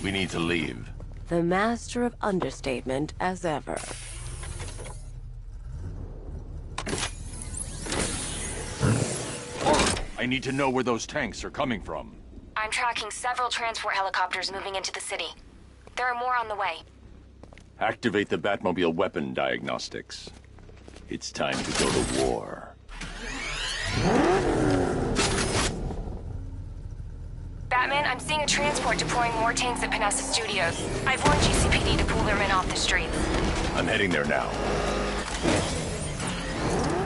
We need to leave. The master of understatement as ever. I need to know where those tanks are coming from. I'm tracking several transport helicopters moving into the city. There are more on the way. Activate the Batmobile weapon diagnostics. It's time to go to war. Batman, I'm seeing a transport deploying more tanks at Panessa Studios. I've warned GCPD to pull their men off the streets. I'm heading there now.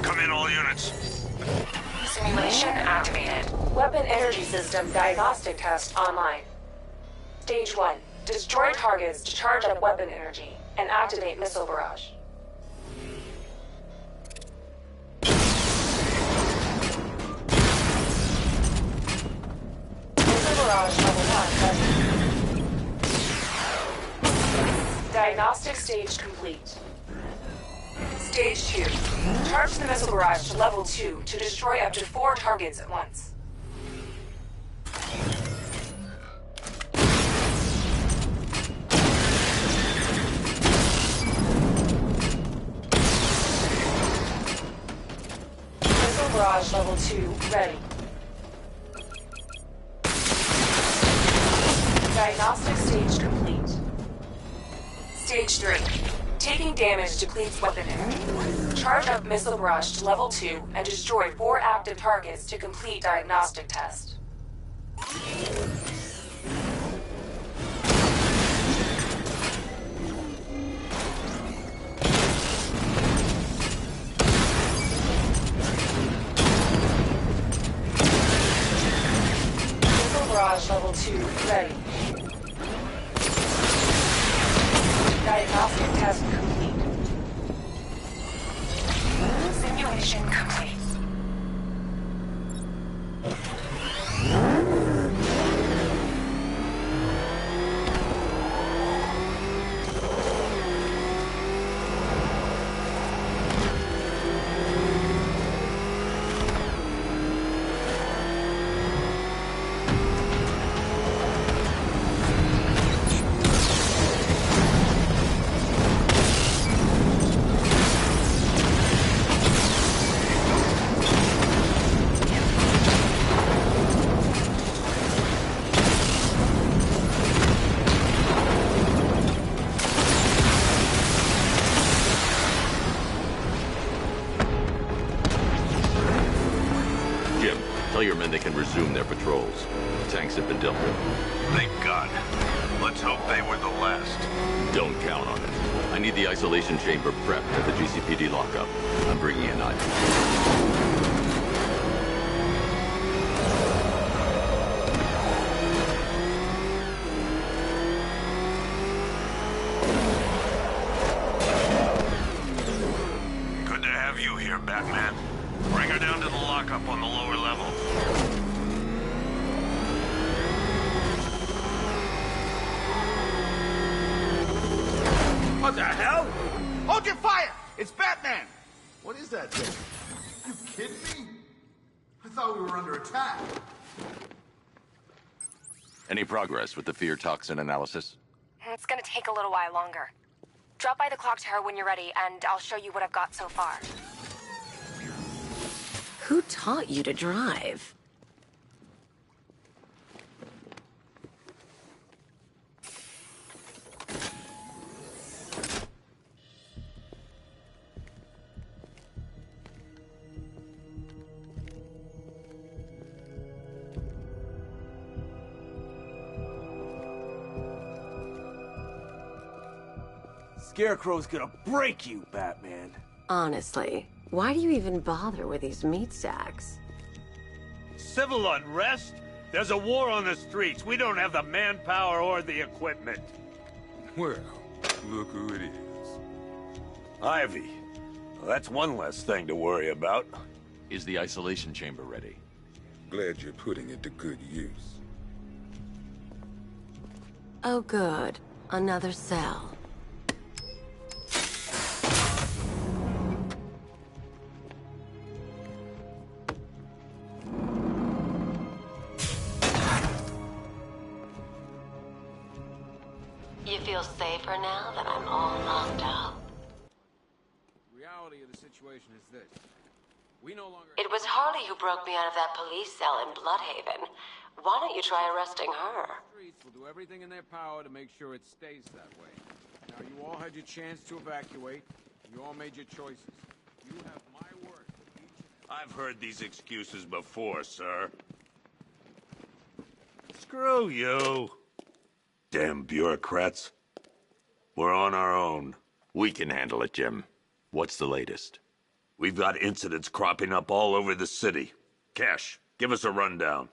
Come in, all units. Simulation activated. Weapon energy system diagnostic test online. Stage 1. Destroy targets to charge up weapon energy and activate missile barrage. Missile barrage level 1 ready. Diagnostic stage complete. Stage 2. Charge the missile barrage to level 2 to destroy up to 4 targets at once. Missile barrage level 2 ready. Diagnostic stage complete. Stage 3. Taking damage depletes weapon energy. Charge up missile barrage to level 2 and destroy 4 active targets to complete diagnostic test. Missile barrage level 2 ready. Diagnostic test complete. Simulation complete. Tell your men they can resume their patrols. Tanks have been dealt with. Thank God. Let's hope they were the last. Don't count on it. I need the isolation chamber prepped at the GCPD lockup. I'm bringing in items. Good to have you here, Batman. Bring her down to the lockup on the lower level. What the hell? Hold your fire! It's Batman! What is that thing? You kidding me? I thought we were under attack. Any progress with the fear toxin analysis? It's gonna take a little while longer. Drop by the clock tower when you're ready, and I'll show you what I've got so far. Who taught you to drive? Scarecrow's gonna break you, Batman. Honestly, why do you even bother with these meat sacks? Civil unrest? There's a war on the streets. We don't have the manpower or the equipment. Well, look who it is. Ivy. Well, that's one less thing to worry about. Is the isolation chamber ready? Glad you're putting it to good use. Oh good, another cell. You feel safer now that I'm all locked up? Reality of the situation is this. We no longer... It was Harley who broke me out of that police cell in Bloodhaven. Why don't you try arresting her? Streets will do everything in their power to make sure it stays that way. Now, you all had your chance to evacuate. You all made your choices. You have my word. I've heard these excuses before, sir. Screw you. Damn bureaucrats. We're on our own. We can handle it, Jim. What's the latest? We've got incidents cropping up all over the city. Cash, give us a rundown.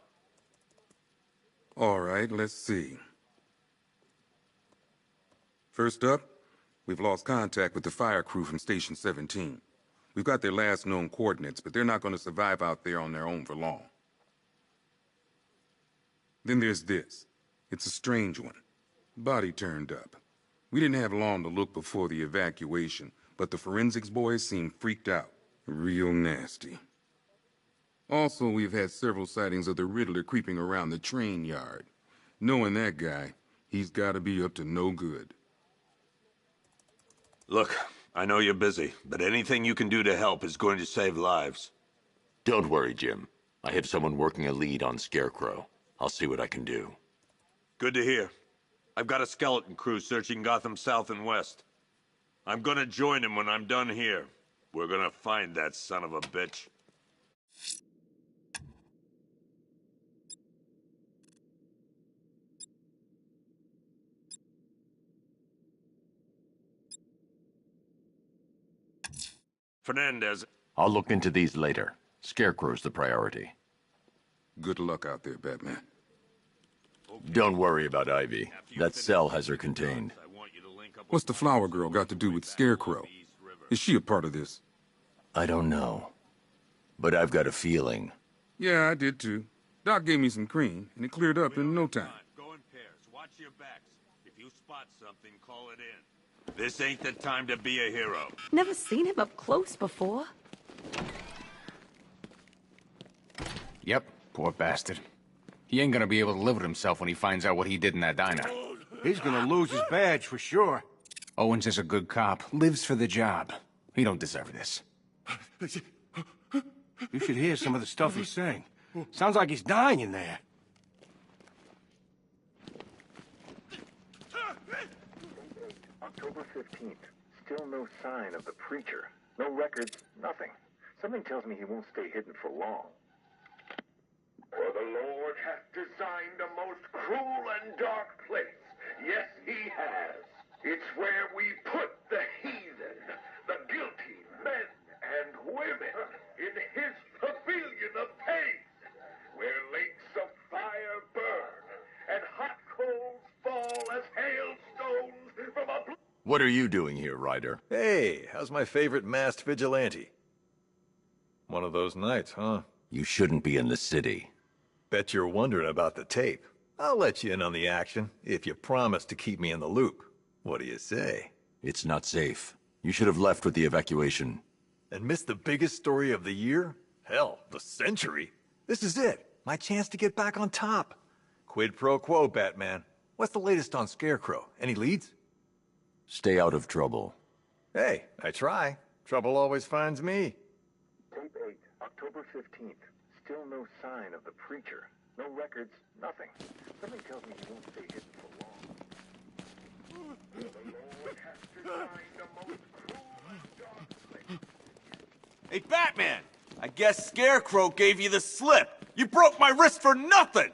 All right, let's see. First up, we've lost contact with the fire crew from Station 17. We've got their last known coordinates, but they're not going to survive out there on their own for long. Then there's this. It's a strange one. Body turned up. We didn't have long to look before the evacuation, but the forensics boys seemed freaked out. Real nasty. Also, we've had several sightings of the Riddler creeping around the train yard. Knowing that guy, he's gotta be up to no good. Look, I know you're busy, but anything you can do to help is going to save lives. Don't worry, Jim. I have someone working a lead on Scarecrow. I'll see what I can do. Good to hear. I've got a skeleton crew searching Gotham South and West. I'm gonna join him when I'm done here. We're gonna find that son of a bitch. Fernandez. I'll look into these later. Scarecrow's the priority. Good luck out there, Batman. Don't worry about Ivy. That cell has her contained. What's the flower girl got to do with Scarecrow? Is she a part of this? I don't know. But I've got a feeling. Yeah, I did too. Doc gave me some cream, and it cleared up in no time. Go in pairs. Watch your backs. If you spot something, call it in. This ain't the time to be a hero. Never seen him up close before. Yep, poor bastard. He ain't gonna be able to live with himself when he finds out what he did in that diner. He's gonna lose his badge for sure. Owens is a good cop, lives for the job. He don't deserve this. You should hear some of the stuff he's saying. Sounds like he's dying in there. October 15th. Still no sign of the preacher. No records, nothing. Something tells me he won't stay hidden for long. For the Lord hath designed a most cruel and dark place. Yes, he has. It's where we put the heathen, the guilty men and women, in his pavilion of pain, where lakes of fire burn and hot coals fall as hailstones from a... What are you doing here, Ryder? Hey, how's my favorite masked vigilante? One of those nights, huh? You shouldn't be in the city. Bet you're wondering about the tape. I'll let you in on the action, if you promise to keep me in the loop. What do you say? It's not safe. You should have left with the evacuation. And missed the biggest story of the year? Hell, the century. This is it. My chance to get back on top. Quid pro quo, Batman. What's the latest on Scarecrow? Any leads? Stay out of trouble. Hey, I try. Trouble always finds me. Tape 8, October 15th. Still no sign of the preacher. No records, nothing. Something tells me he won't stay hidden for long. The Lord hath designed a most cruel and dark place. Hey, Batman! I guess Scarecrow gave you the slip. You broke my wrist for nothing!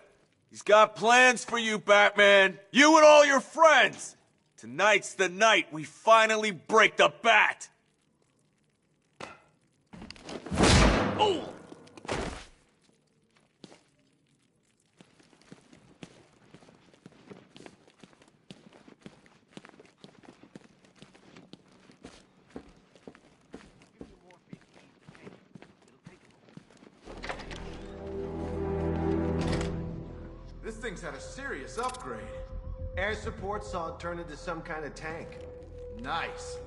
He's got plans for you, Batman. You and all your friends. Tonight's the night we finally break the bat. Oh! This thing's had a serious upgrade. Air support saw it turn into some kind of tank. Nice.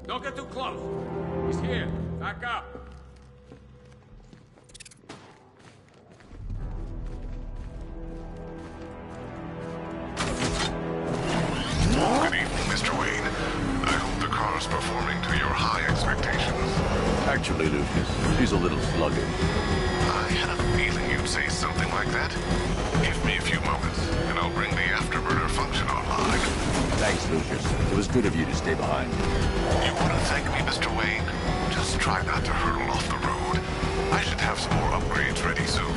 Don't get too close. He's here. Back up. Actually, Lucius, she's a little sluggish. I had a feeling you'd say something like that. Give me a few moments, and I'll bring the afterburner function online. Thanks, Lucius. It was good of you to stay behind. You want to thank me, Mr. Wayne? Just try not to hurtle off the road. I should have some more upgrades ready soon.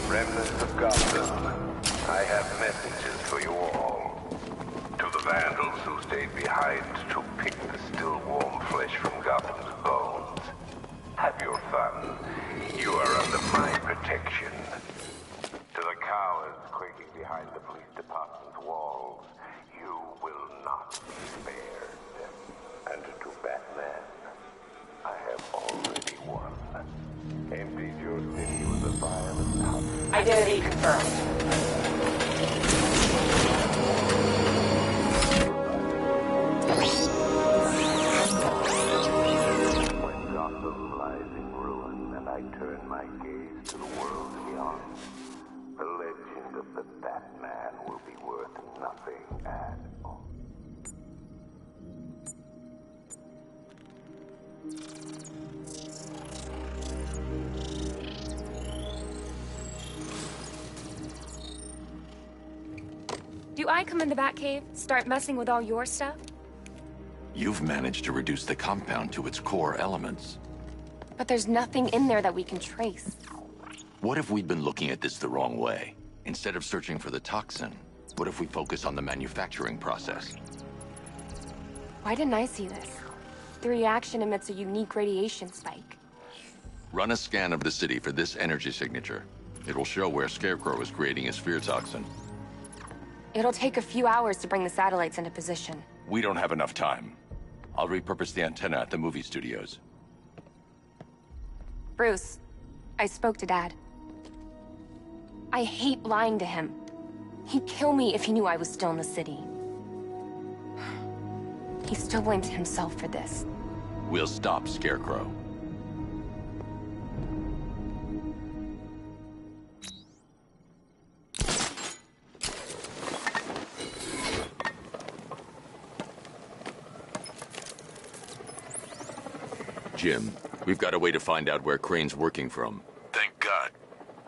Remnants of Gotham, I have messages for you all. To the vandals who stayed behind to pick the still warm flesh from Gotham's bones. Have your fun. You are under my protection. To the cowards quaking behind the police department's walls, you will not be spared. And to Batman, I have already won. Emptied your city with a violent house. Identity confirmed. When Gotham lies in ruin and I turn my gaze to the world beyond, the legend of the Batman will be worth nothing at all. Do I come in the Batcave, start messing with all your stuff? You've managed to reduce the compound to its core elements. But there's nothing in there that we can trace. What if we'd been looking at this the wrong way? Instead of searching for the toxin, what if we focus on the manufacturing process? Why didn't I see this? The reaction emits a unique radiation spike. Run a scan of the city for this energy signature. It'll show where Scarecrow is creating his fear toxin. It'll take a few hours to bring the satellites into position. We don't have enough time. I'll repurpose the antenna at the movie studios. Bruce, I spoke to Dad. I hate lying to him. He'd kill me if he knew I was still in the city. He still blames himself for this. We'll stop Scarecrow. Jim, we've got a way to find out where Crane's working from. Thank God.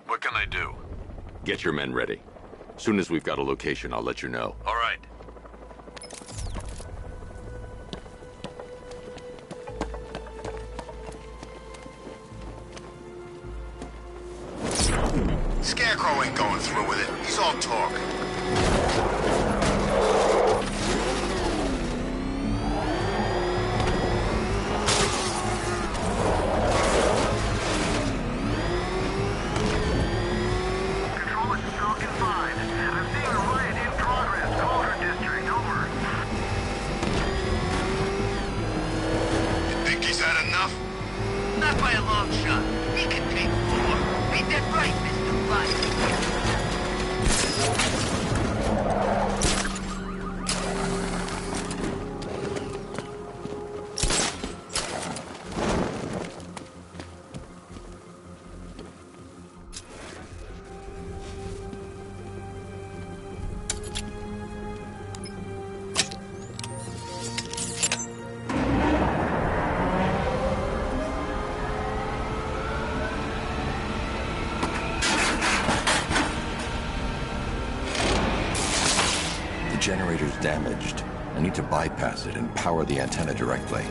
What can I do? Get your men ready. Soon as we've got a location, I'll let you know. All right. Scarecrow ain't going through with it. He's all talk. Not by a long shot. He can take more. Ain't that right, Mr. Light? Generator's damaged. I need to bypass it and power the antenna directly.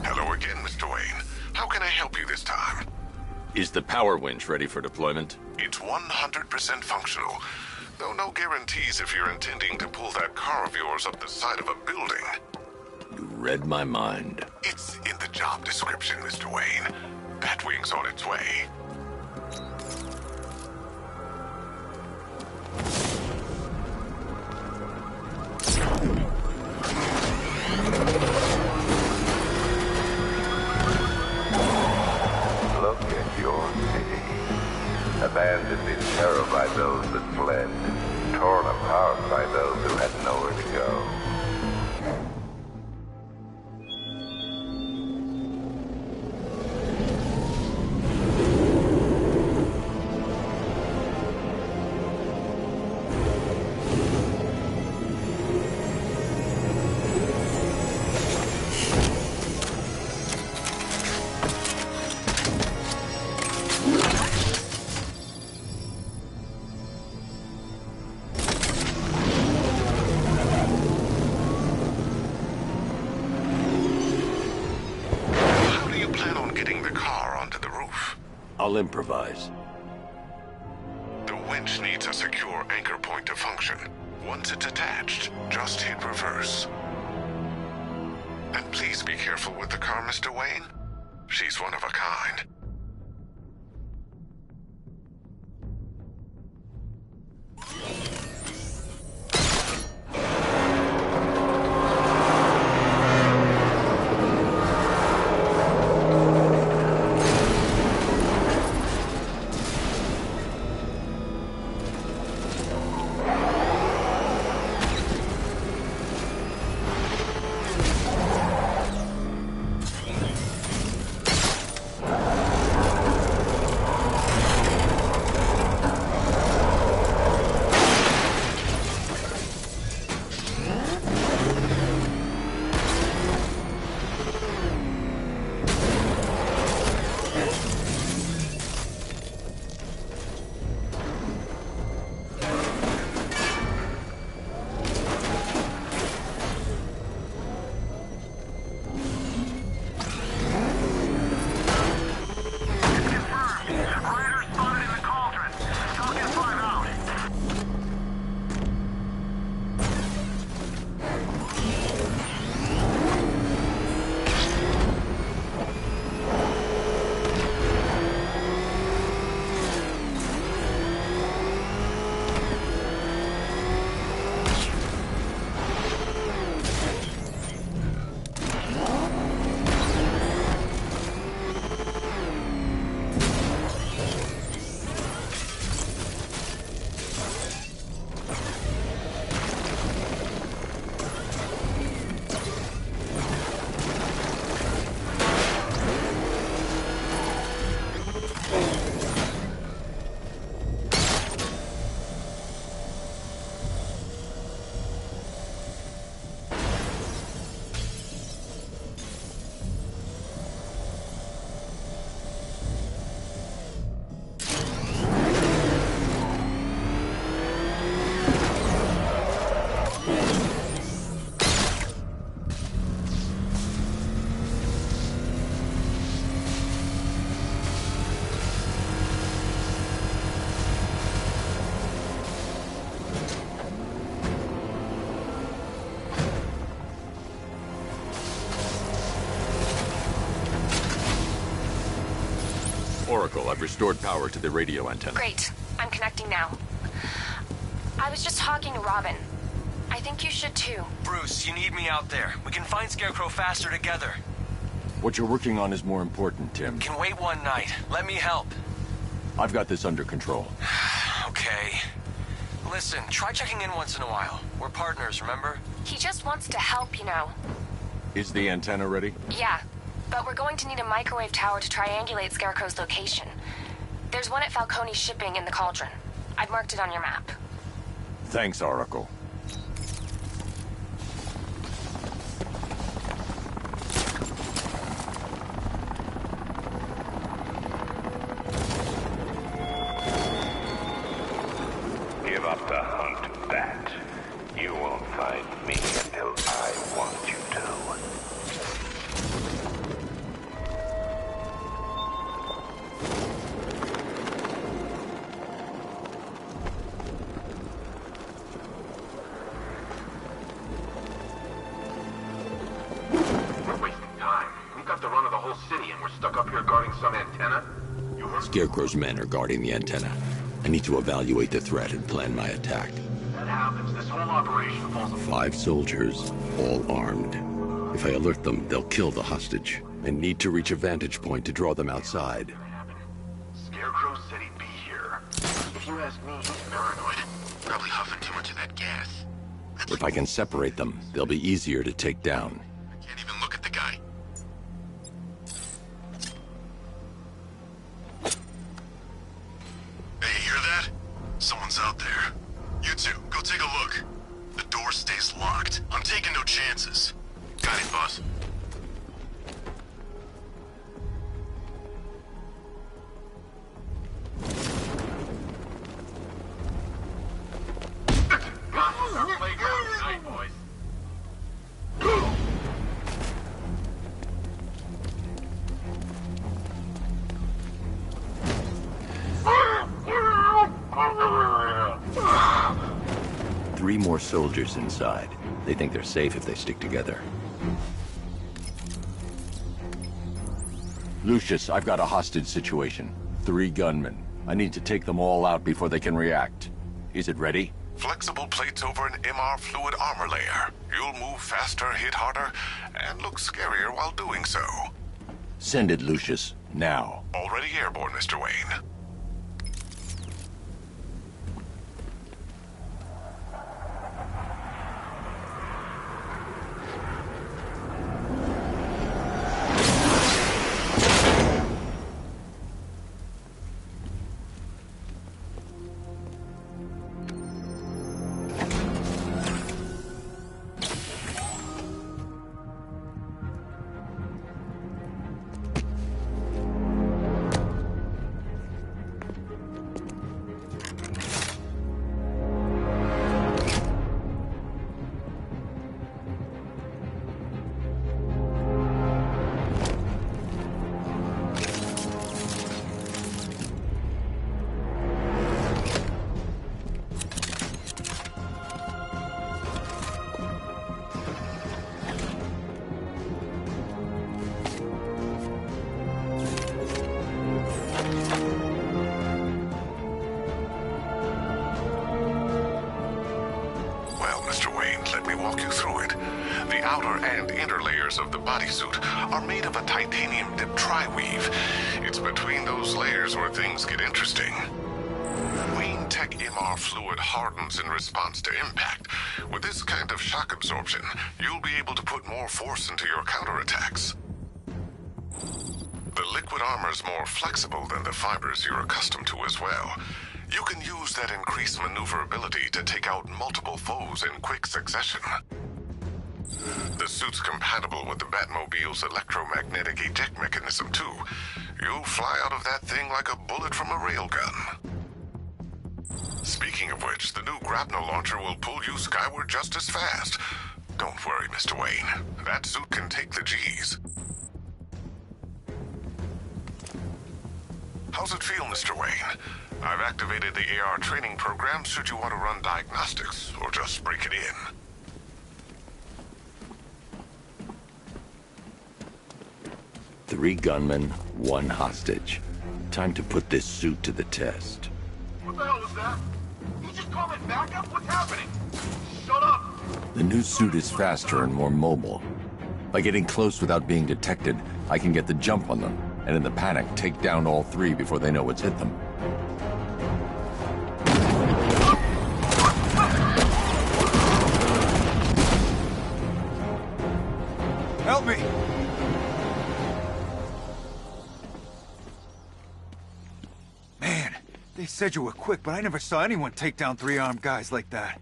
Hello again, Mr. Wayne. How can I help you this time? Is the power winch ready for deployment? It's 100% functional. Though no guarantees if you're intending to pull that car of yours up the side of a building. You read my mind. It's in the job description, Mr. Wayne. Batwing's on its way. Look at your city. Abandoned in terror by those that fled. Torn apart by those who had nowhere to go. I'll improvise. The winch needs a secure anchor point to function. Once it's attached, just hit reverse. And please be careful with the car, Mr. Wayne. She's one of a kind. Oracle, I've restored power to the radio antenna. Great. I'm connecting now. I was just talking to Robin. I think you should too. Bruce, you need me out there. We can find Scarecrow faster together. What you're working on is more important, Tim. Can wait one night. Let me help. I've got this under control. Okay. Listen, try checking in once in a while. We're partners, remember? He just wants to help, you know. Is the antenna ready? Yeah, but we're going to need a microwave tower to triangulate Scarecrow's location. There's one at Falcone's shipping in the Cauldron. I've marked it on your map. Thanks, Oracle. Give up the hunt, Bat. You won't find me until I want you to. We're wasting time. We've got the run of the whole city and we're stuck up here guarding some antenna. You heard? Scarecrow's men are guarding the antenna. I need to evaluate the threat and plan my attack. That happens. This whole operation falls apart. 5 soldiers, all armed. If I alert them, they'll kill the hostage. I need to reach a vantage point to draw them outside. Scarecrow said he'd be here. If you ask me, he's paranoid. Probably huffing too much of that gas. If I can separate them, they'll be easier to take down. I can't even look at the guy. Hey, you hear that? Someone's out there. You two, go take a look. The door stays locked. I'm taking no chances. Got it, boss. Our playground tonight, boys. 3 more soldiers inside. They think they're safe if they stick together. Lucius, I've got a hostage situation. 3 gunmen. I need to take them all out before they can react. Is it ready? Flexible plates over an MR fluid armor layer. You'll move faster, hit harder, and look scarier while doing so. Send it, Lucius. Now. Already airborne, Mr. Wayne. Of the bodysuit are made of a titanium dip tri-weave. It's between those layers where things get interesting. Wayne Tech MR fluid hardens in response to impact. With this kind of shock absorption, you'll be able to put more force into your counterattacks. The liquid armor's more flexible than the fibers you're accustomed to as well. You can use that increased maneuverability to take out multiple foes in quick succession. The suit's compatible with the Batmobile's electromagnetic eject mechanism, too. You'll fly out of that thing like a bullet from a railgun. Speaking of which, the new grapnel launcher will pull you skyward just as fast. Don't worry, Mr. Wayne. That suit can take the G's. How's it feel, Mr. Wayne? I've activated the AR training program should you want to run diagnostics, or just break it in. Three gunmen, 1 hostage. Time to put this suit to the test. What the hell was that? You just call it backup? What's happening? Shut up! The new suit is faster and more mobile. By getting close without being detected, I can get the jump on them, and in the panic, take down all 3 before they know what's hit them. Help me! Man, they said you were quick, but I never saw anyone take down 3 armed guys like that.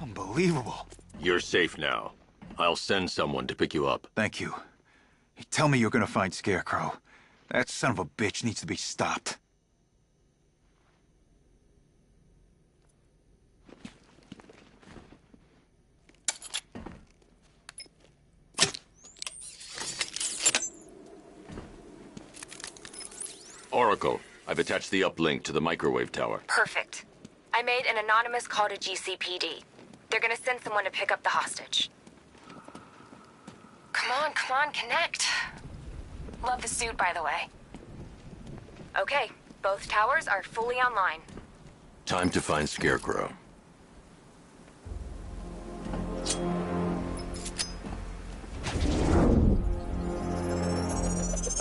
Unbelievable. You're safe now. I'll send someone to pick you up. Thank you. Hey, tell me you're gonna find Scarecrow. That son of a bitch needs to be stopped. Oracle, I've attached the uplink to the microwave tower. Perfect. I made an anonymous call to GCPD. They're gonna send someone to pick up the hostage. Come on, connect. Love the suit, by the way. Okay, both towers are fully online. Time to find Scarecrow.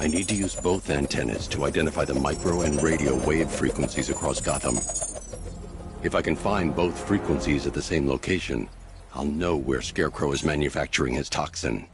I need to use both antennas to identify the micro and radio wave frequencies across Gotham. If I can find both frequencies at the same location, I'll know where Scarecrow is manufacturing his toxin.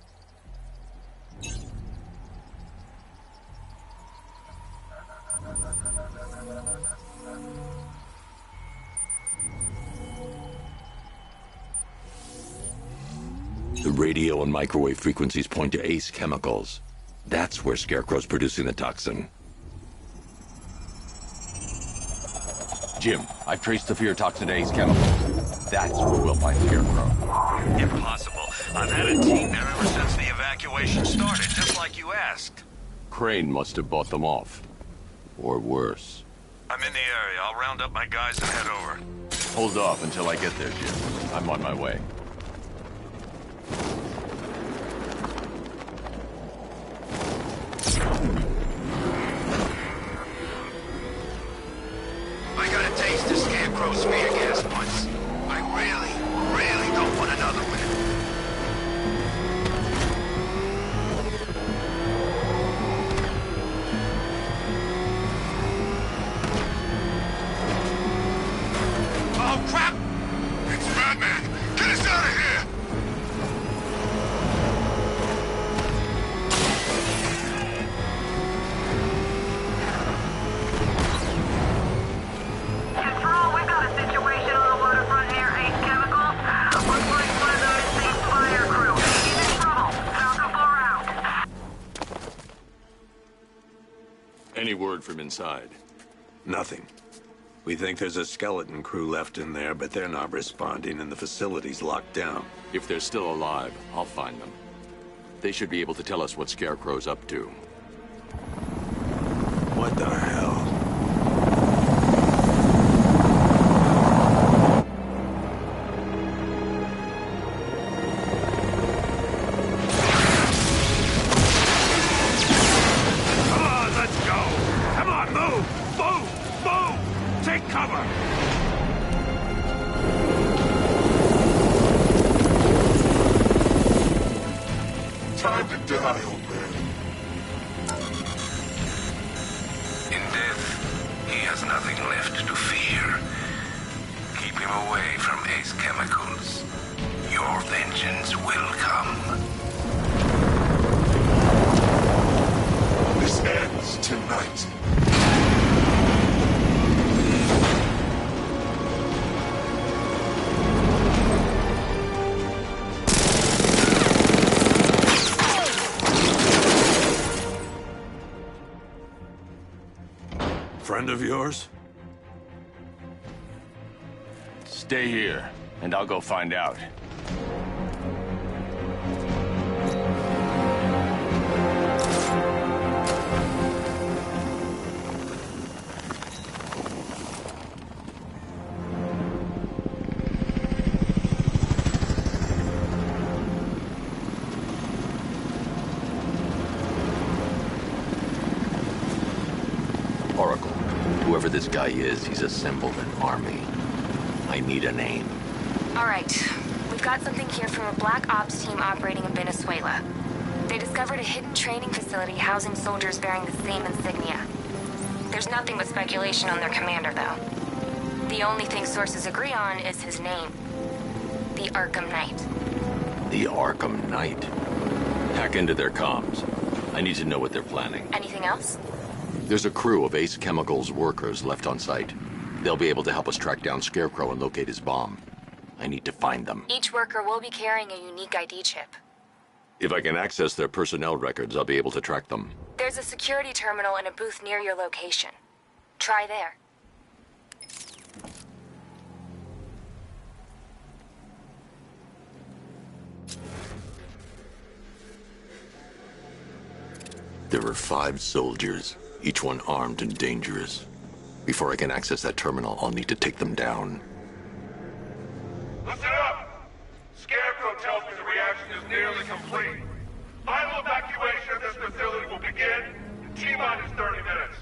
The radio and microwave frequencies point to Ace Chemicals. That's where Scarecrow's producing the toxin. Jim, I've traced the fear toxin to Ace Chemicals. That's where we'll find Scarecrow. Impossible. I've had a team there ever since the evacuation started, just like you asked. Crane must have bought them off. Or worse. I'm in the area. I'll round up my guys and head over. Hold off until I get there, Jim. I'm on my way. I got a taste of Scarecrow spear gas once. I really don't want another one. Oh, crap! It's Batman! Get us out of here! Control, we've got a situation on the waterfront near 8 Chemical. Looks like one of the missing fire crew. He's in trouble. Falcon 4 out. Any word from inside? Nothing. We think there's a skeleton crew left in there, but they're not responding and the facility's locked down. If they're still alive, I'll find them. They should be able to tell us what Scarecrow's up to. What the hell? Come on, let's go! Come on, move! Move! Move! Take cover! Time to die, old man. In death, he has nothing left to fear. Keep him away from Ace Chemicals. Your vengeance will come. This ends tonight. Friend of yours? Stay here, and I'll go find out. Oracle, whoever this guy is, he's assembled an army. I need a name. All right. We've got something here from a Black Ops team operating in Venezuela. They discovered a hidden training facility housing soldiers bearing the same insignia. There's nothing but speculation on their commander, though. The only thing sources agree on is his name. The Arkham Knight. The Arkham Knight. Hack into their comms. I need to know what they're planning. Anything else? There's a crew of Ace Chemicals workers left on site. They'll be able to help us track down Scarecrow and locate his bomb. I need to find them. Each worker will be carrying a unique ID chip. If I can access their personnel records, I'll be able to track them. There's a security terminal in a booth near your location. Try there. There were 5 soldiers, each one armed and dangerous. Before I can access that terminal, I'll need to take them down. Listen up! Scarecrow tells me the reaction is nearly complete. Final evacuation of this facility will begin in T-minus 30 minutes.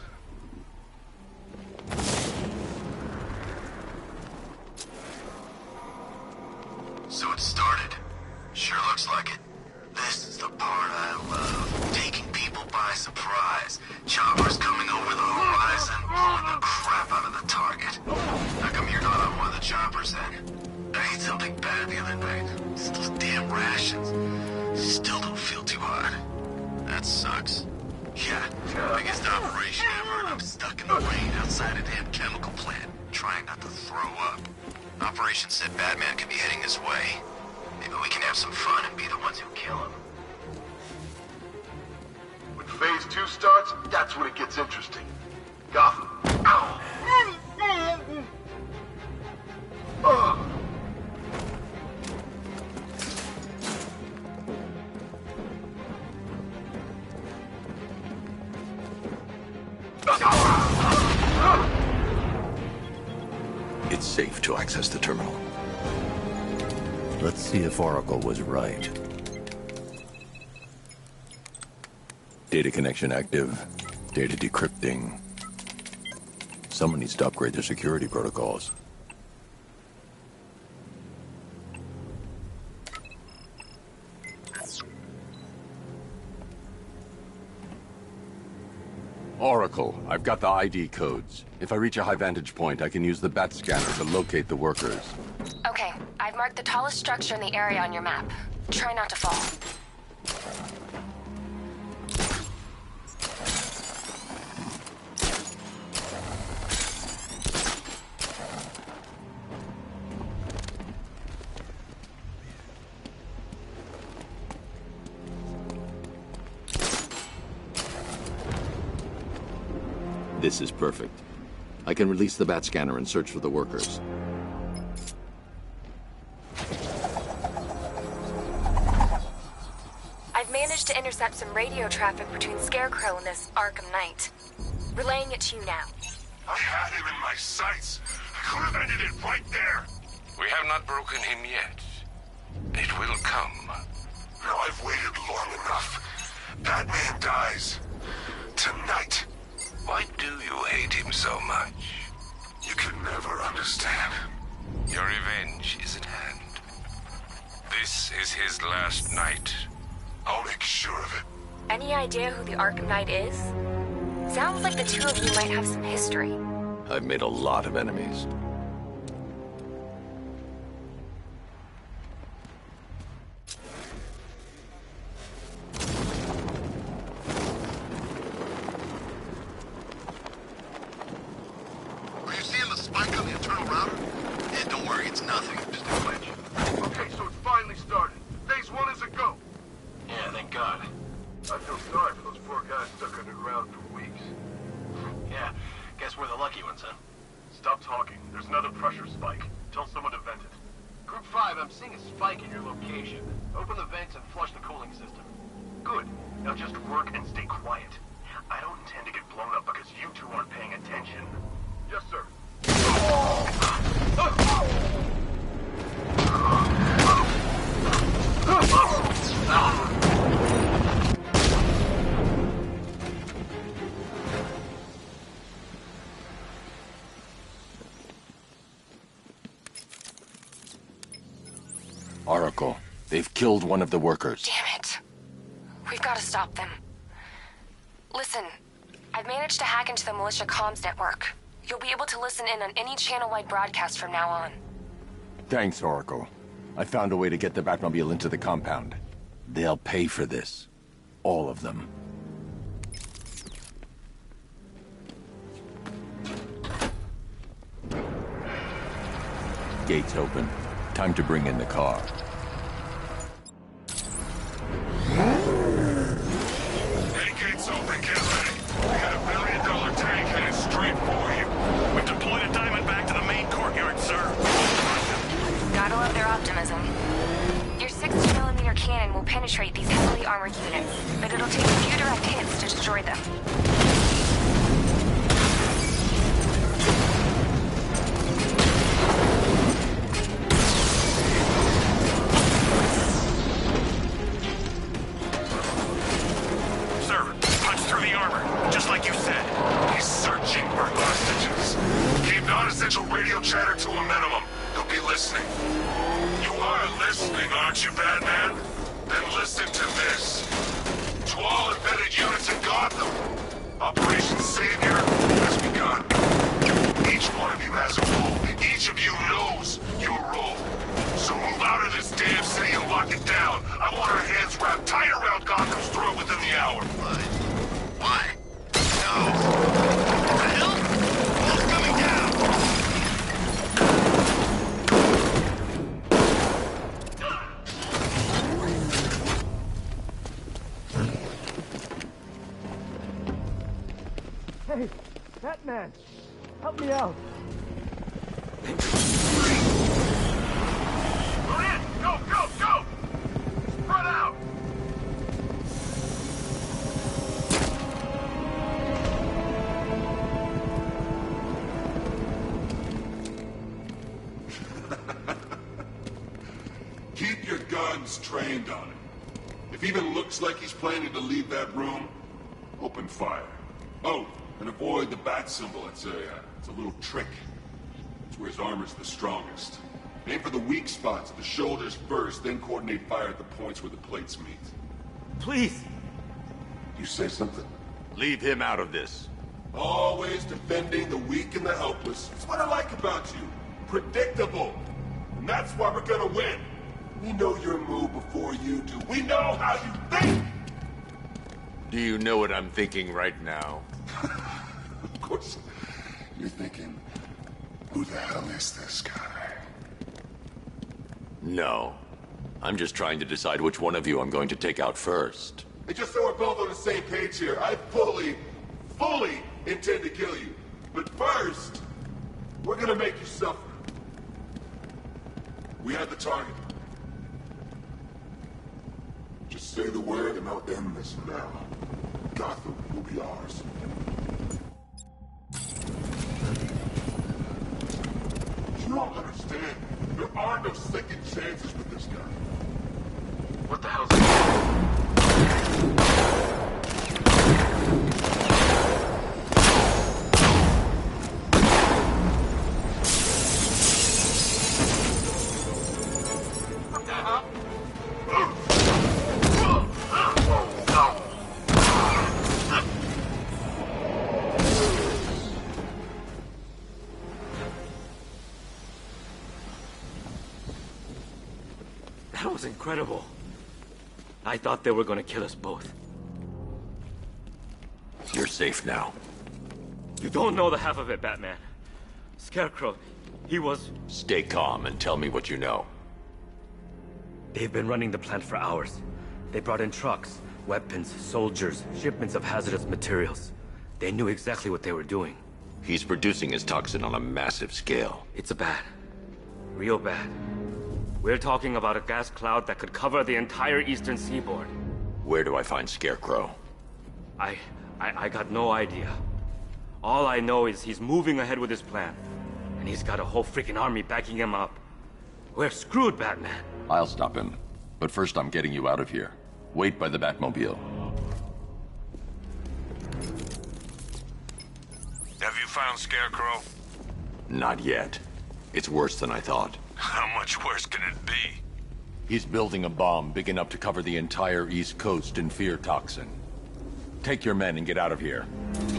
So it started. Sure looks like it. This is the part I love. Taking people by surprise. Choppers coming over the horizon, blowing the crap out of the target. How come you're not on one of the choppers then? I ate something bad the other night. It's those damn rations. Still don't feel too hot. That sucks. Yeah, biggest operation ever, and I'm stuck in the rain outside a damn chemical plant, trying not to throw up. Operation said Batman could be heading this way. Maybe we can have some fun and be the ones who kill him. When Phase 2 starts, that's when it gets interesting. Gotham. Ow! Ugh. It's safe to access the terminal. Let's see if Oracle was right. Data connection active. Data decrypting. Someone needs to upgrade their security protocols. Oracle, I've got the ID codes. If I reach a high vantage point, I can use the bat scanner to locate the workers. Okay, I've marked the tallest structure in the area on your map. Try not to fall. This is perfect. I can release the bat scanner and search for the workers. I've managed to intercept some radio traffic between Scarecrow and this Arkham Knight. Relaying it to you now. I had him in my sights. I could have ended it right there. We have not broken him yet. It will come. Now I've waited long enough. Batman dies. Tonight. Why do you hate him so much? You can never understand. Your revenge is at hand. This is his last night. I'll make sure of it. Any idea who the Arkham Knight is? Sounds like the two of you might have some history. I've made a lot of enemies. Are you seeing the spike on the internal router? Yeah, don't worry, it's nothing. Just a glitch. Okay, so it finally started. Phase 1 is a go. Yeah, thank God. I feel sorry for those poor guys stuck underground for weeks. Yeah, guess we're the lucky ones, huh? Stop talking. There's another pressure spike. Tell someone to vent it. Group 5, I'm seeing a spike in your location. Open the vents and flush the cooling system. Good. Now just work and stay quiet. I don't intend to get blown up because you two aren't paying attention. Yes, sir. Oracle, they've killed one of the workers. Damn it. We've got to stop them. Listen, I've managed to hack into the militia comms network. You'll be able to listen in on any channel-wide broadcast from now on. Thanks, Oracle. I found a way to get the Batmobile into the compound. They'll pay for this. All of them. Gates open. Time to bring in the car. Hey, gates open, get ready. We got $1 billion tank headed straight for you. We've deployed a diamond back to the main courtyard, sir. Gotta love their optimism. Your 60mm cannon will penetrate these heavily armored units, but it'll take a few direct hits to destroy them. Sir, punch through the armor, just like you said. He's searching for hostages. Keep non-essential radio chatter to a minimum. He'll be listening. You are listening, aren't you, Batman? Then listen to this. To all embedded units in Gotham, Operation Savior has begun. Each one of you has a role. Each of you knows your role. So move out of this damn city and lock it down. I want our hands wrapped tight around Gotham's throat within the hour. Why? No. What the hell? Wall's coming down. Hey, Batman! Help me out! We're in! Go, go, go! Spread out! guns trained on him. If even looks like he's planning to leave that room, open fire. Oh, and avoid the bat symbol. It's a little trick. It's where his armor's the strongest. Aim for the weak spots, the shoulders first, then coordinate fire at the points where the plates meet. Please! You say something? Leave him out of this. Always defending the weak and the helpless. That's what I like about you. Predictable. And that's why we're gonna win. We know your move before you do. We know how you think! Do you know what I'm thinking right now? Of course. You're thinking, who the hell is this guy? No. I'm just trying to decide which one of you I'm going to take out first. And just so we're both on the same page here, I fully intend to kill you. But first, we're gonna make you suffer. We have the target. Just say the word and I'll end this now. Gotham will be ours. You don't understand. There are no second chances with this guy. What the hell's going That was incredible. I thought they were gonna kill us both. You're safe now. You don't know the half of it, Batman. Scarecrow, he was... Stay calm and tell me what you know. They've been running the plant for hours. They brought in trucks, weapons, soldiers, shipments of hazardous materials. They knew exactly what they were doing. He's producing his toxin on a massive scale. It's bad. Real bad. We're talking about a gas cloud that could cover the entire eastern seaboard. Where do I find Scarecrow? I got no idea. All I know is he's moving ahead with his plan. And he's got a whole freaking army backing him up. We're screwed, Batman. I'll stop him. But first I'm getting you out of here. Wait by the Batmobile. Have you found Scarecrow? Not yet. It's worse than I thought. How much worse can it be? He's building a bomb big enough to cover the entire East Coast in fear toxin. Take your men and get out of here.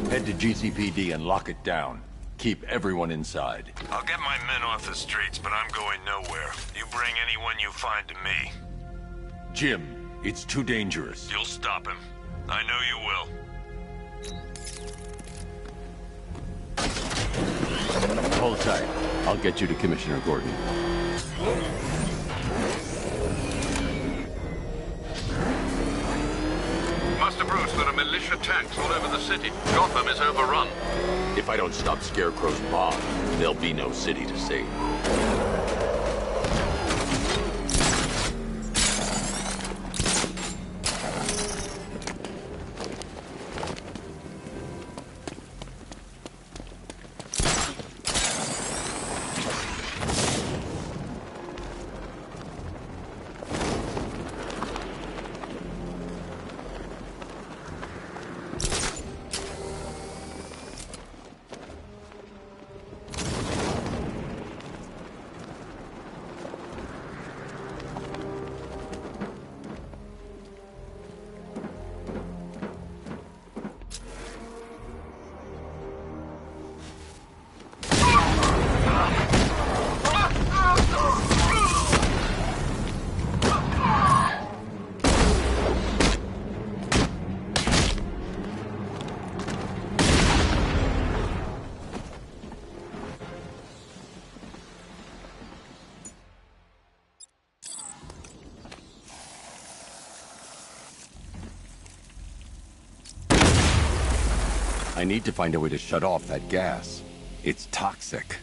Head to GCPD and lock it down. Keep everyone inside. I'll get my men off the streets, but I'm going nowhere. You bring anyone you find to me. Jim, it's too dangerous. You'll stop him. I know you will. Hold tight. I'll get you to Commissioner Gordon. Master Bruce, there are militia tanks all over the city. Gotham is overrun. If I don't stop Scarecrow's bomb, there'll be no city to save. I need to find a way to shut off that gas. It's toxic.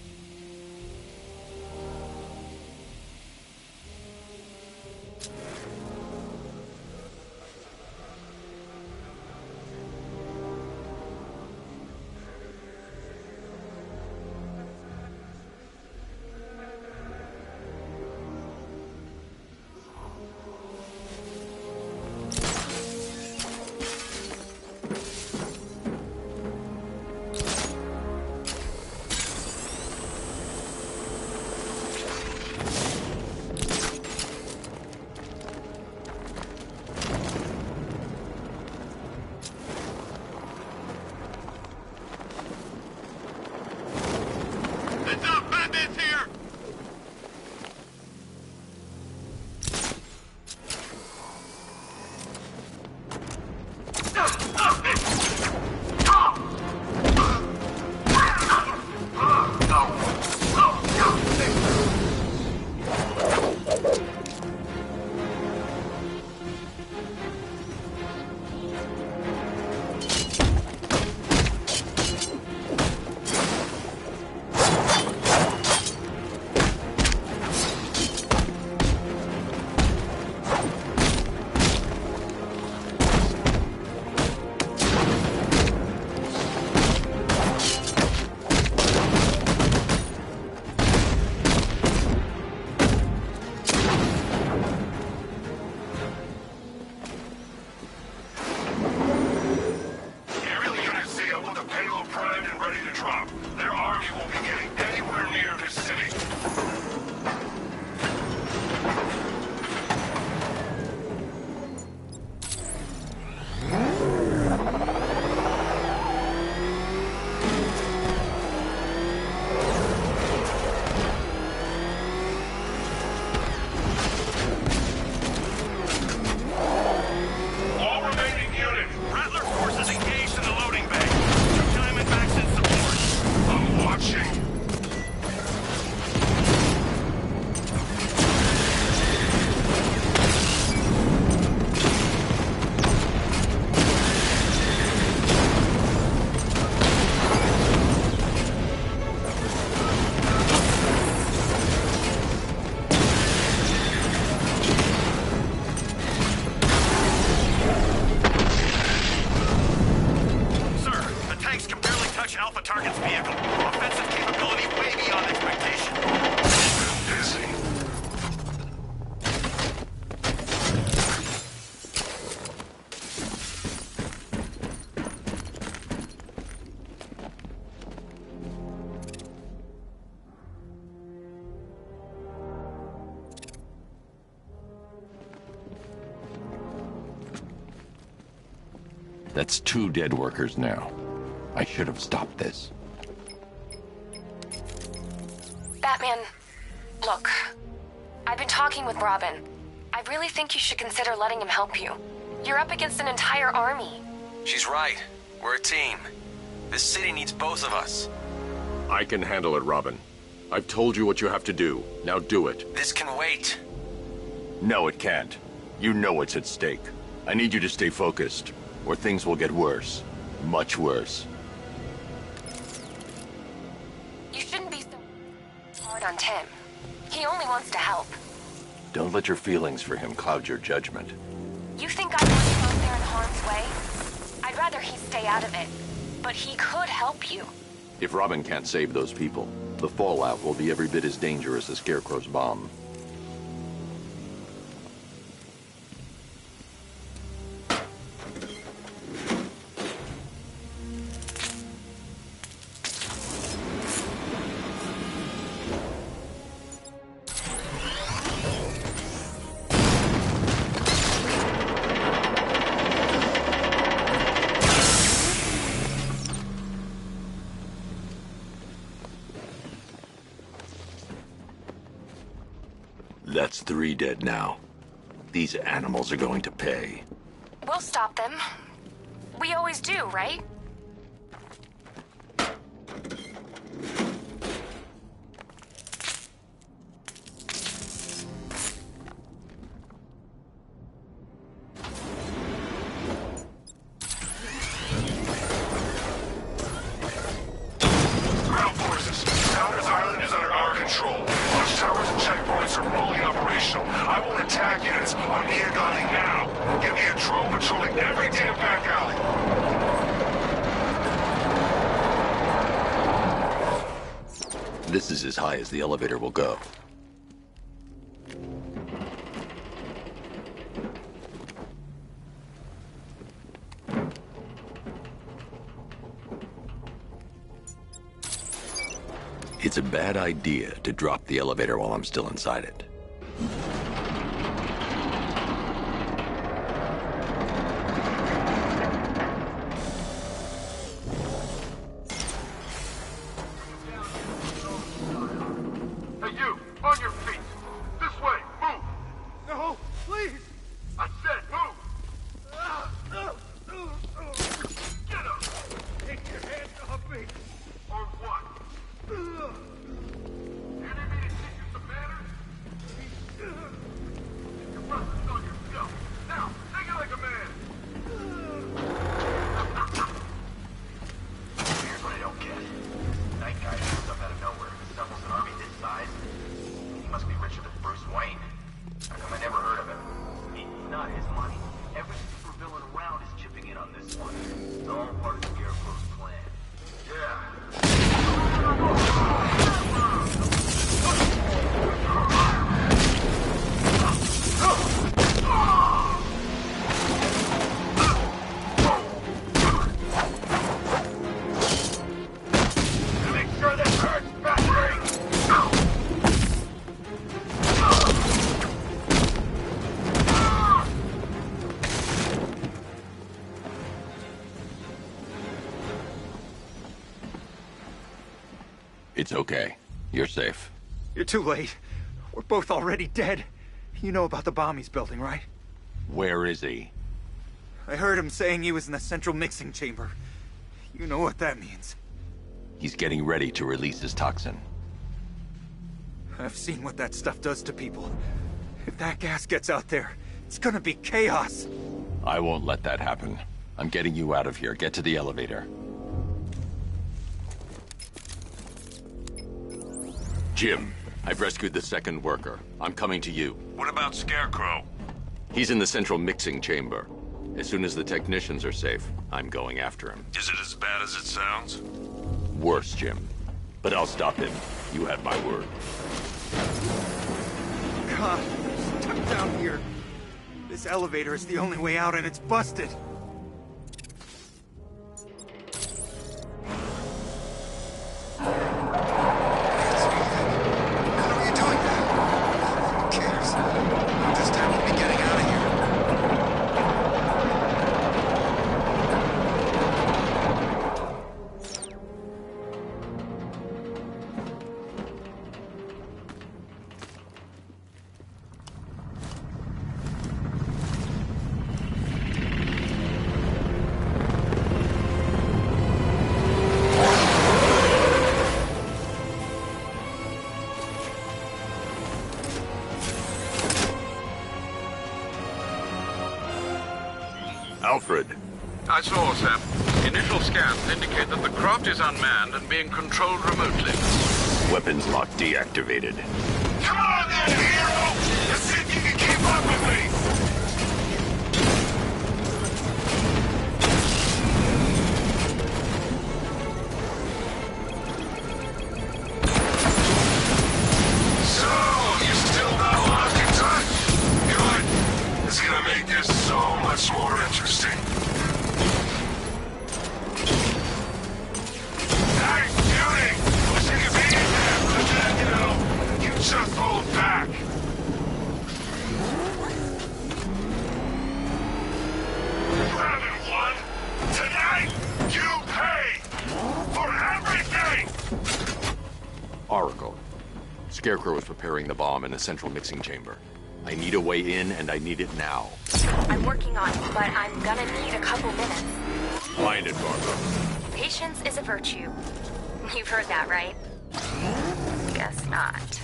That's 2 dead workers now. I should have stopped this. Batman, look. I've been talking with Robin. I really think you should consider letting him help you. You're up against an entire army. She's right. We're a team. This city needs both of us. I can handle it, Robin. I've told you what you have to do. Now do it. This can wait. No, it can't. You know what's at stake. I need you to stay focused, or things will get worse. Much worse. You shouldn't be so hard on Tim. He only wants to help. Don't let your feelings for him cloud your judgment. You think I want him out there in harm's way? I'd rather he stay out of it. But he could help you. If Robin can't save those people, the fallout will be every bit as dangerous as Scarecrow's bomb. That's 3 dead now. These animals are going to pay. We'll stop them. We always do, right? Ground forces, Founders Island is under our control. Watchtowers and checkpoints are fully operational. I will attack units on Neogani now. Give me a drone patrolling every damn back alley. This is as high as the elevator will go. It's a bad idea to drop the elevator while I'm still inside it. Hey, you! On your feet! This way! Move! No! Please! I said move! Get up! Take your hands off me! Or what? You need me to teach you some manners? Your brother's on yourself! Now, take it like a man! Here's what I don't get. Night guy shows up out of nowhere, assembles an army this size. He must be richer than Bruce Wayne. How come I never heard of him? It's not his money. Every supervillain around is chipping in on this one. It's all part of Scarecrow's plan. Yeah. Make sure this hurts, Batman! It's okay. You're safe. You're too late. We're both already dead. You know about the bomb he's building, right? Where is he? I heard him saying he was in the central mixing chamber. You know what that means. He's getting ready to release his toxin. I've seen what that stuff does to people. If that gas gets out there, it's gonna be chaos. I won't let that happen. I'm getting you out of here. Get to the elevator. Jim, I've rescued the 2nd worker. I'm coming to you. What about Scarecrow? He's in the central mixing chamber. As soon as the technicians are safe, I'm going after him. Is it as bad as it sounds? Worse, Jim. But I'll stop him. You have my word. God, stuck down here. This elevator is the only way out and it's busted. Alfred. I saw, sir. Initial scans indicate that the craft is unmanned and being controlled remotely. Weapons lock deactivated. Come on then, hero! Let's see if you can keep up with me! So, you still not lost in touch? Good. It's gonna make this so much more interesting. Nice shooting! Wish I could be in there, but then, you know, you just hold back. You haven't won. Tonight, you pay for everything! Oracle. Scarecrow is preparing the bomb in a central mixing chamber. I need a way in, and I need it now. I'm working on it, but I'm gonna need a couple minutes. Mind it, Barbara. Patience is a virtue. You've heard that, right? Guess not.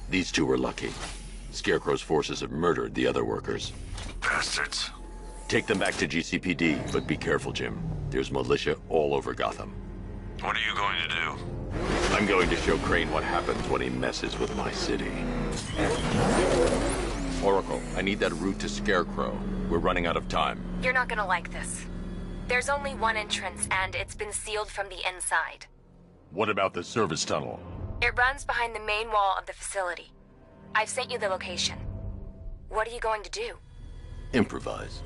These two were lucky. Scarecrow's forces have murdered the other workers. Bastards. Take them back to GCPD, but be careful, Jim. There's militia all over Gotham. What are you going to do? I'm going to show Crane what happens when he messes with my city. Oracle, I need that route to Scarecrow. We're running out of time. You're not gonna like this. There's only one entrance, and it's been sealed from the inside. What about the service tunnel? It runs behind the main wall of the facility. I've sent you the location. What are you going to do? Improvise.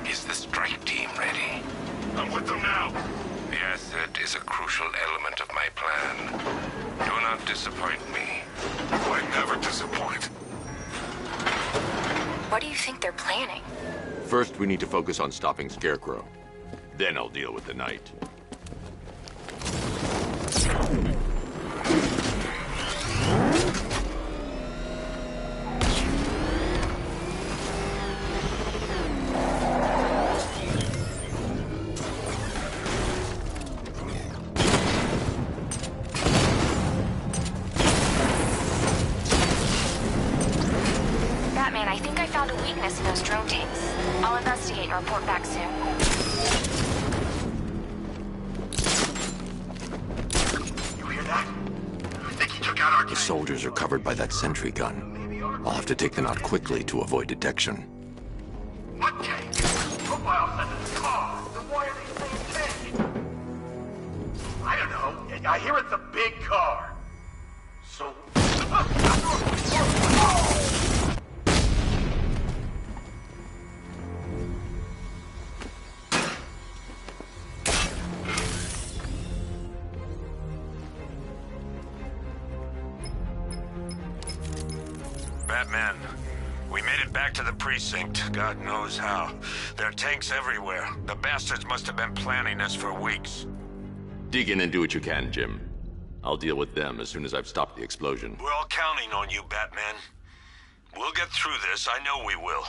Is the strike team ready? I'm with them now. Yes, it is a crucial element of my plan. Do not disappoint me. I never disappoint. What do you think they're planning? First, we need to focus on stopping Scarecrow. Then I'll deal with the Knight. Batman, I think I found a weakness in those drone tanks. I'll investigate and report back soon. You hear that? I think he took out our The soldiers are covered by that sentry gun. I'll have to take them out quickly to avoid detection. What tank? Football said it's a car. Then why are they saying tank? I don't know. I hear it's a big car. So... Batman, we made it back to the precinct. God knows how. There are tanks everywhere. The bastards must have been planning this for weeks. Dig in and do what you can, Jim. I'll deal with them as soon as I've stopped the explosion. We're all counting on you, Batman. We'll get through this. I know we will.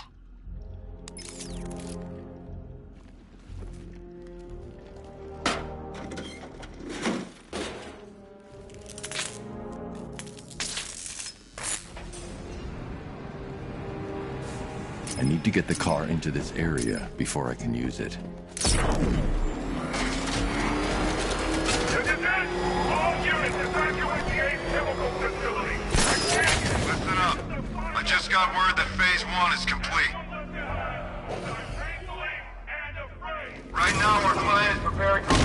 I need to get the car into this area before I can use it. All units evacuate the Ace Chemical Facility. Listen up. I just got word that Phase 1 is complete. Right now, our client is preparing for...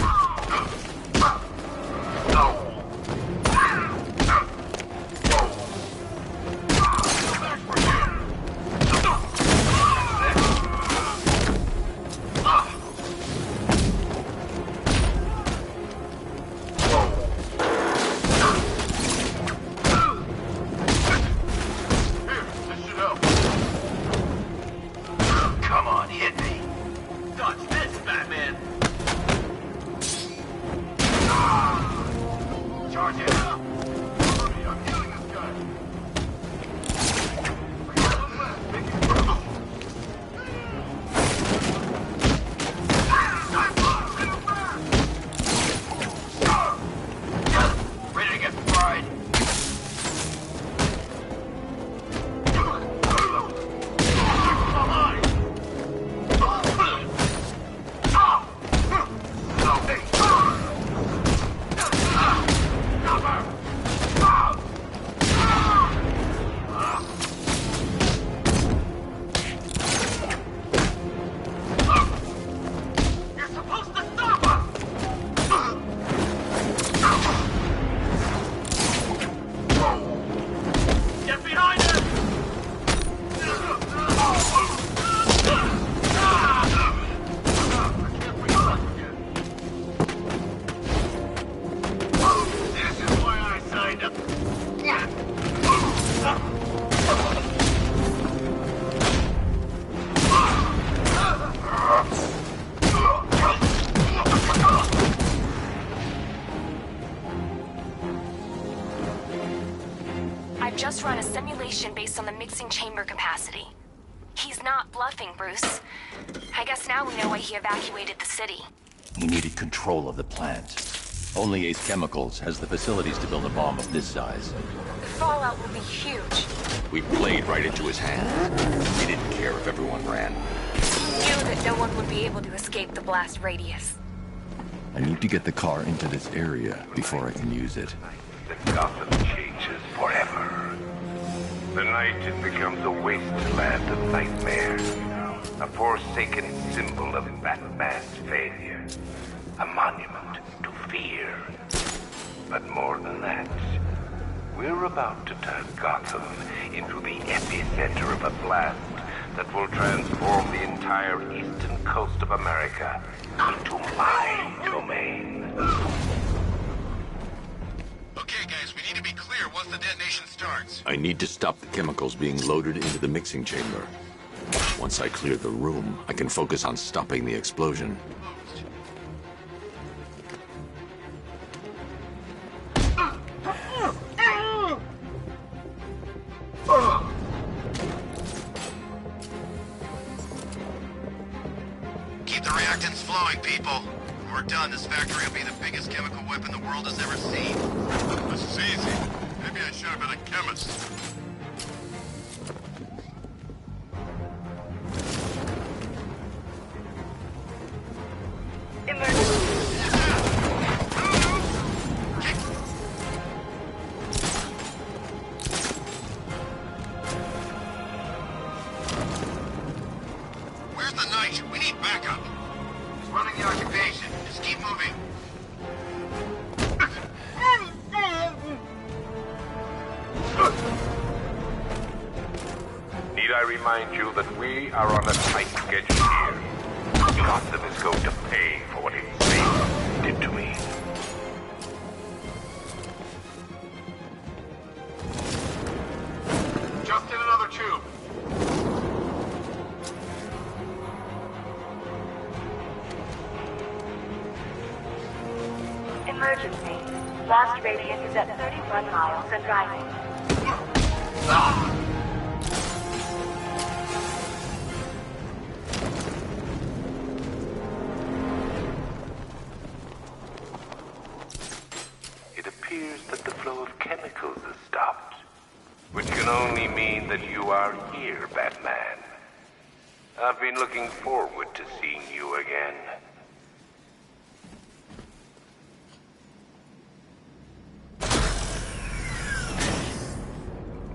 I've just run a simulation based on the mixing chamber capacity. He's not bluffing, Bruce. I guess now we know why he evacuated the city. He needed control of the plant. Only Ace Chemicals has the facilities to build a bomb of this size. The fallout will be huge. We played right into his hands. He didn't care if everyone ran. He knew that no one would be able to escape the blast radius. I need to get the car into this area before I can use it. The Gotham changes forever. The night it becomes a wasteland of nightmares. A forsaken symbol of Batman's failure. A monument to fear. But more than that, we're about to turn Gotham into the epicenter of a blast that will transform the entire eastern coast of America into my domain. Okay, guys, we need to be clear once the detonation starts. I need to stop the chemicals being loaded into the mixing chamber. Once I clear the room, I can focus on stopping the explosion. Keep the reactants flowing, people. When we're done, this factory will be the biggest chemical weapon the world has ever seen. This is easy. Maybe I should have been a chemist. Where's the Knight? We need backup. He's running the occupation. Just keep moving. Need I remind you that we are on a tight schedule here? Gotham is going to pay for what it did to me. Just in another tube. Emergency. Blast radius is at 31 miles and rising. It appears that the flow of chemicals has stopped, which can only mean that you are here, Batman. I've been looking forward to seeing you again.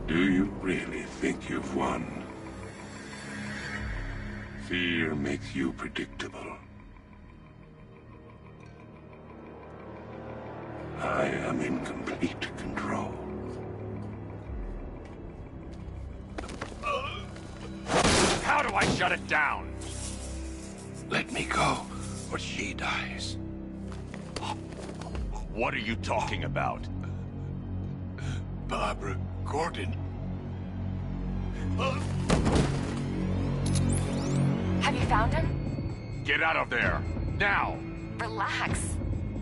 Do you really think you've won? Fear makes you predictable. I am in complete control. How do I shut it down? Let me go, or she dies. What are you talking about? Barbara Gordon. Have you found him? Get out of there! Now! Relax.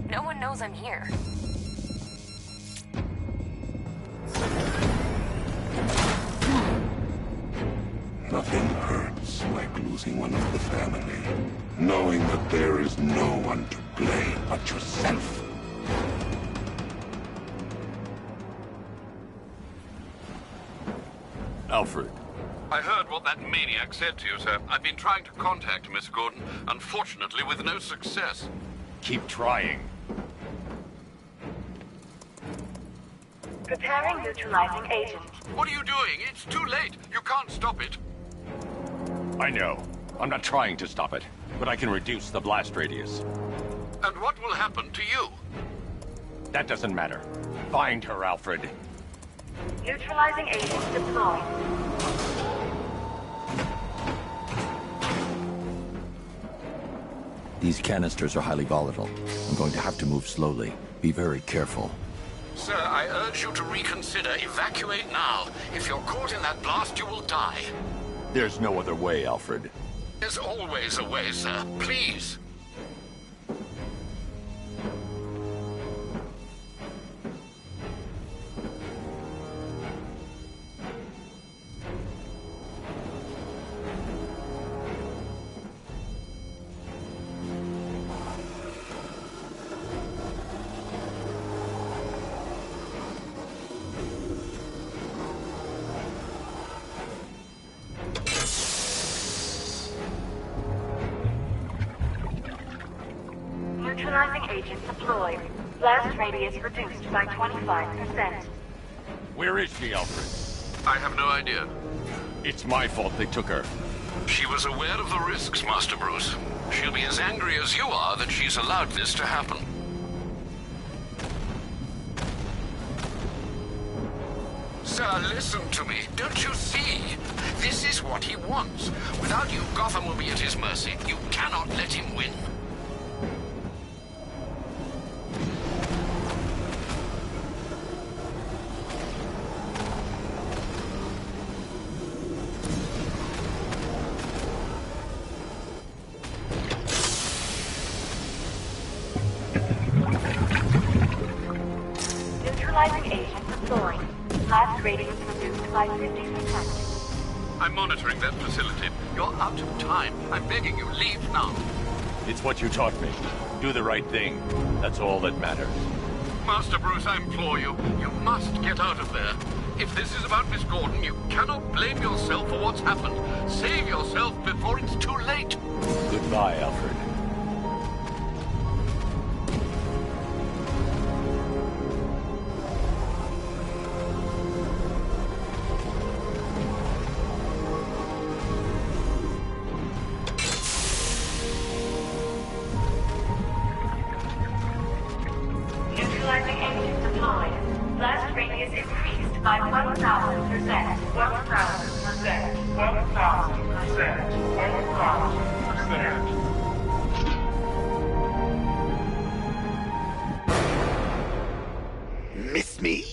No one knows I'm here. Nothing hurts like losing one of the family. Knowing that there is no one to blame but yourself. Alfred. I heard what that maniac said to you, sir. I've been trying to contact Miss Gordon, unfortunately with no success. Keep trying. Preparing neutralizing agent. What are you doing? It's too late. You can't stop it. I know. I'm not trying to stop it, but I can reduce the blast radius. And what will happen to you? That doesn't matter. Find her, Alfred. Neutralizing agent deployed. These canisters are highly volatile. I'm going to have to move slowly. Be very careful. Sir, I urge you to reconsider. Evacuate now. If you're caught in that blast, you will die. There's no other way, Alfred. There's always a way, sir. Please. Neutralizing agent deployed. Blast radius reduced by 25%. Where is she, Alfred? I have no idea. It's my fault they took her. She was aware of the risks, Master Bruce. She'll be as angry as you are that she's allowed this to happen. Sir, listen to me. Don't you see? This is what he wants. Without you, Gotham will be at his mercy. You cannot let him win. Neutralizing agent deployed. Blast radius reduced by 50%. I'm monitoring that facility. You're out of time. I'm begging you, leave now. It's what you taught me. Do the right thing. That's all that matters. Master Bruce, I implore you, you must get out of there. If this is about Miss Gordon, you cannot blame yourself for what's happened. Save yourself before it's too late. Goodbye, Alfred. Neutralizing agent deployed. Blast radius increased by 1,000%. 1,000%. 1,000%. 1,000%. Miss me?